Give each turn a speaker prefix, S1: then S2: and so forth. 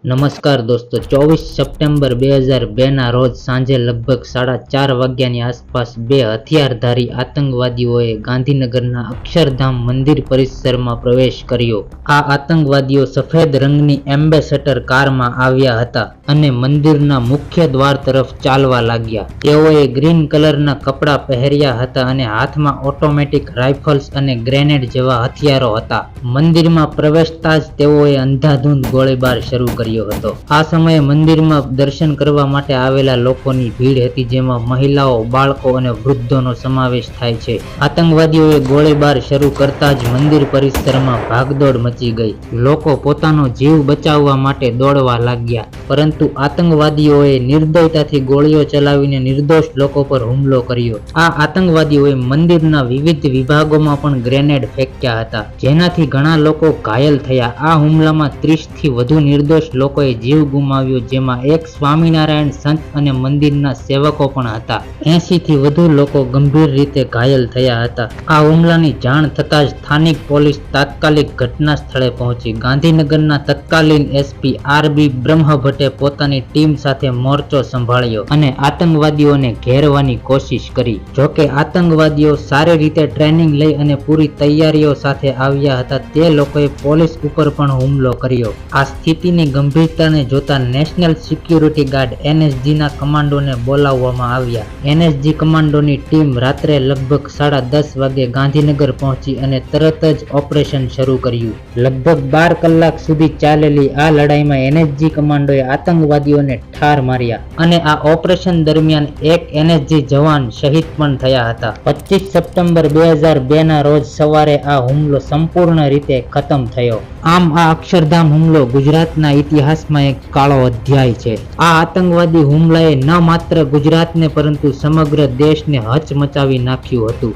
S1: નમસ્કાર દોસ્તો, 24 સપ્ટેમ્બર 2002 ના રોજ સાંજે લગભગ 4:30 વાગ્યાની આસપાસ બે હથિયારધારી આતંકવાદીઓએ ગાંધીનગરના અક્ષરધામ મંદિર પરિસરમાં પ્રવેશ કર્યો. આ આતંકવાદીઓ સફેદ રંગની એમ્બેસેડર કારમાં આવ્યા હતા અને મંદિરના મુખ્ય દ્વાર તરફ ચાલવા લાગ્યા. તેઓએ ગ્રીન કલરના કપડાં પહેર્યા હતા અને હાથમાં ઓટોમેટિક રાઇફલ્સ અને ગ્રેનેડ જેવા હથિયારો હતા. મંદિરમાં પ્રવેશતા જ તેઓએ અંધાધૂંધ ગોળીબાર શરૂ કર્યો હતો. આ સમયે મંદિરમાં દર્શન કરવા માટે આવેલા લોકોની ભીડ હતી, જેમાં મહિલાઓ, બાળકો અને વૃદ્ધોનો સમાવેશ થાય છે. આતંકવાદીઓએ ગોળીબાર શરૂ કરતા જ મંદિર પરિસરમાં ભાગદોડ મચી ગઈ. લોકો પોતાનો જીવ બચાવવા માટે દોડવા લાગ્યા, પરંતુ આતંકવાદીઓએ નિર્દયતાથી ગોળીઓ ચલાવીને નિર્દોષ લોકો પર હુમલો કર્યો. આ આતંકવાદીઓએ મંદિરના વિવિધ વિભાગોમાં પણ ગ્રેનેડ ફેંક્યા હતા, જેનાથી ઘણા લોકો ઘાયલ થયા. આ હુમલામાં 30 થી વધુ નિર્દોષ લોકોએ જીવ ગુમાવ્યો, જેમાં એક સ્વામિનારાયણ સંત અને મંદિરના સેવકો પણ હતા. 80 થી વધુ લોકો ગંભીર રીતે ઘાયલ થયા હતા. આ હુમલાની જાણ થતાં જ સ્થાનિક પોલીસ તાત્કાલિક ઘટના સ્થળે પહોંચી. ગાંધીનગરના તત્કાલીન એસપી આર.બી. બ્રહ્મભટ્ટે પોતાની ટીમ સાથે મોરચો સંભાળ્યો અને આતંકવાદીઓને ઘેરવાની કોશિશ કરી. જોકે આતંકવાદીઓ સારી રીતે ટ્રેનિંગ લઈ અને પૂરી તૈયારીઓ સાથે આવ્યા હતા. તે લોકોએ પોલીસ ઉપર પણ હુમલો કર્યો. આ સ્થિતિની ગંભીરતાને જોતા નેશનલ સિક્યુરિટી ગાર્ડ એનએસજીના કમાન્ડોને બોલાવવામાં આવ્યા. એનએસજી કમાન્ડોની ટીમ રાત્રે લગભગ 10:30 વાગે ગાંધીનગર પહોંચી અને તરત જ ઓપરેશન શરૂ કર્યું. લગભગ 12 કલાક સુધી ચાલેલી આ લડાઈમાં એનએસજી કમાન્ડોએ આતંકવાદીઓને ઠાર માર્યા અને આ ઓપરેશન દરમિયાન એક એનએસજી જવાન શહીદ પણ થયા હતા. 25 સપ્ટેમ્બર 2002 ના રોજ સવારે આ હુમલો સંપૂર્ણ રીતે ખતમ થયો. આમ આ અક્ષરધામ હુમલો ગુજરાતના ઇતિહાસમાં એક કાળો અધ્યાય છે. આ આતંકવાદી હુમલાએ ન માત્ર ગુજરાતને પરંતુ સમગ્ર દેશને હચમચાવી નાખ્યું હતું.